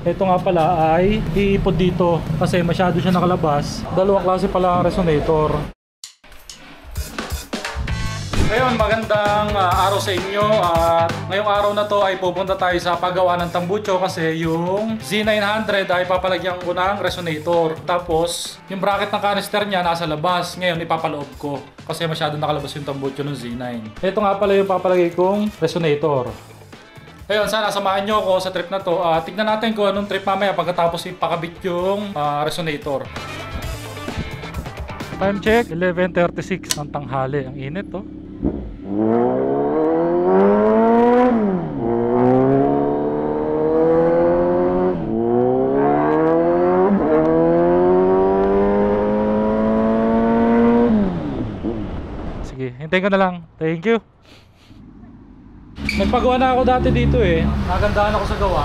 Ito nga pala ay iipod dito kasi masyado siya nakalabas. Dalawang klase pala ang resonator. Ngayon, magandang araw sa inyo at ngayong araw na to ay pupunta tayo sa paggawa ng tambucho kasi yung Z900 ay papalagyan ko ng resonator. Tapos, yung bracket ng canister niya nasa labas. Ngayon, ipapaloob ko kasi masyado nakalabas yung tambucho ng Z9. Ito nga pala yung papalagay kong resonator. Ngayon, sana samahan nyo ako sa trip na to. Tignan natin kung anong trip mamaya pagkatapos ipakabit yung resonator. Time check, 11:36 ng tanghali. Ang init to. Sige, hintayin ko na lang. Thank you. Nagpagawa na ako dati dito eh. Nagandahan ako sa gawa.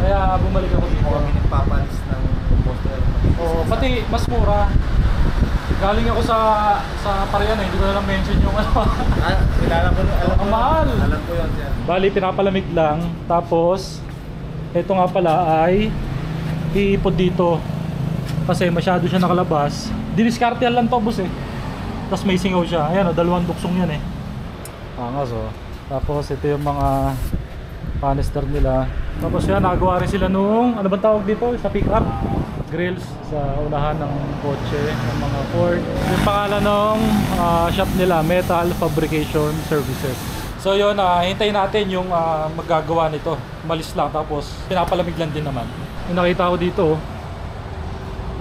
Kaya bumalik ako dito. Kami nagpapalis ng poster. Oo, pati mas mura. Galing ako sa Parian eh. Hindi ko na lang mention yung ano. Kilala ko, alam ko. Ang mahal. Alam ko yun, sir. Bali, pinapalamig lang. Tapos, ito nga pala ay iipod dito. Kasi masyado siya nakalabas. Diniskartehan lang to, boss eh. Tapos may singaw siya. Ayan o, dalawang duksong yan eh. Angas o. Tapos ito yung mga canister nila. Tapos yan, nakagawa rin sila nung, ano ba tawag dito? Sa pick-up grills sa unahan ng kotse, ng mga Ford. Yung pangalan ng shop nila, Metal Fabrication Services. So yun, hintayin natin yung maggagawa nito. Malis lang, tapos pinapalamig lang din naman. Yung nakita ko dito,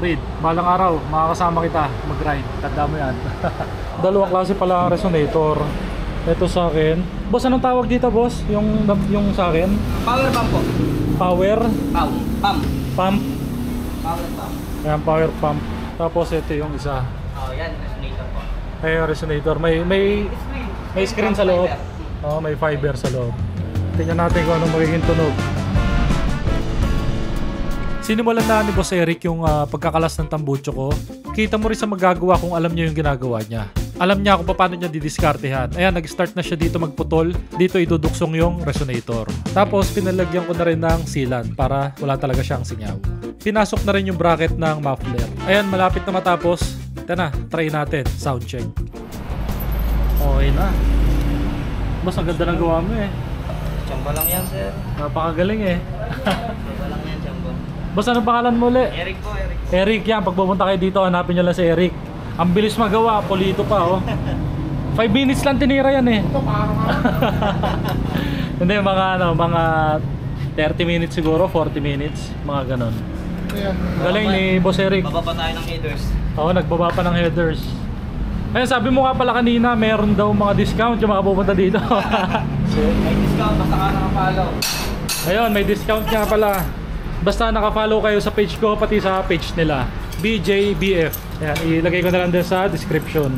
Reed, balang araw, makakasama kita mag-ride. Tanda mo yan. Dalawang klase pala ang resonator. Ito sa akin. Boss, anong tawag dito, boss? Yung sa akin? Power pump po. Power? Pump. Pump? Power pump. Ayan, power pump. Tapos ito yung isa. Oh, yan. Resonator po. Ayan, resonator. May screen sa loob. Oh, may fiber sa loob. Tingnan natin kung anong magiging tunog. Sinimulan na ni Boss Eric yung pagkakalas ng tambucho ko. Kita mo rin sa magagawa kung alam niya yung ginagawa niya. Alam niya kung paano niya didiskartehan. Ayan, nag-start na siya dito magputol. Dito iduduksong yung resonator. Tapos pinalagyan ko na rin ng sealant para wala talaga siyang singaw. Pinasok na rin yung bracket ng muffler. Ayan, malapit na matapos. Ito na, try natin. Sound check. Okay na. Mas ang ganda ng gawa mo eh. Chamba lang yan, sir. Napakagaling eh. Chamba lang yan, chamba. Boss, ano pangalan mo ulit? Eric po, Eric. Eric, yan. Pag pupunta kayo dito, hanapin nyo lang si Eric. Ang bilis magawa, polito pa oh. 5 minutes lang tinira yan eh. Hindi, mga 30 minutes siguro, 40 minutes, mga ganon. Galing ni Boss Eric. Baba pa tayo ng headers. Oo, nagbaba pa ng headers. Ayun, sabi mo nga pala kanina, meron daw mga discount yung mga pupunta dito. May discount, basta ka nakafollow. Ayun, may discount nga pala. Basta nakafollow kayo sa page ko, pati sa page nila, BJBF. Ayan, ilagay ko na lang din sa description.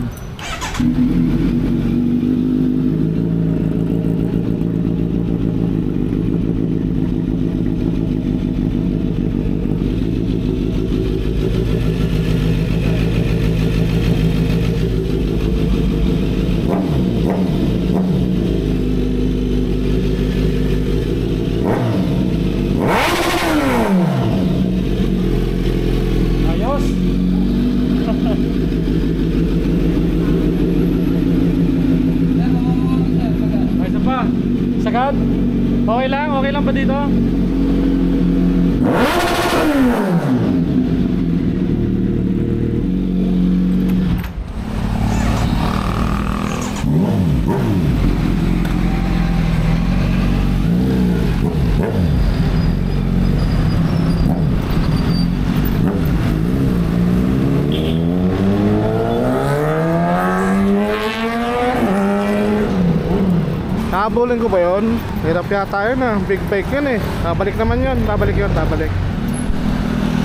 Ayos. Ay, isa pa. Sagad? Okay lang? Okay lang ba dito? Habulin ko ba yun? Hirap yata yun ah. Big bike yun eh. Babalik naman yun. Babalik yun. Babalik.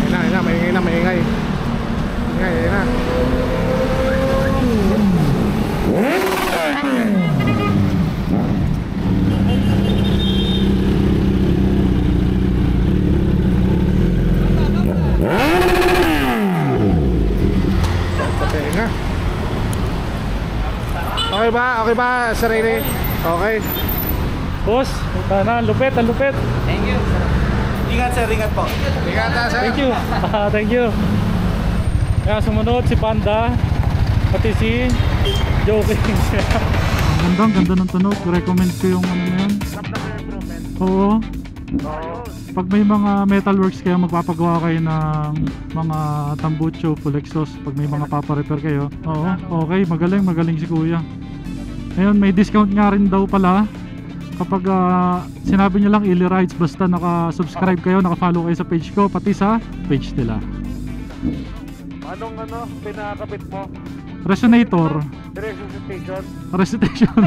Ayun na. Maingay na. Maingay. Ayun na. Patinga. Okay ba? Okay ba, Sir Rene? Okay. Boss, puta na, lupit, ang lupit. Thank you. Ingat sir, ingat po. Ingat na, sir. Thank you. Thank you. Kaya sumunod si Panda, pati si Joking. Ang ganda ng tunog. Recommend ko yung ano na yan. Oo. Pag may mga metalworks kayo, magpapagawa kayo ng mga tambucho, full exhaust. Pag may mga paparepair kayo. Oo, okay. Magaling si kuya. Ngayon, may discount nga rin daw pala. Kapag sinabi nyo lang Ili Rides, basta naka-subscribe kayo, naka-follow kayo sa page ko, pati sa page nila. Anong pinakapit mo? Resonator. Resuscitation. Recitation.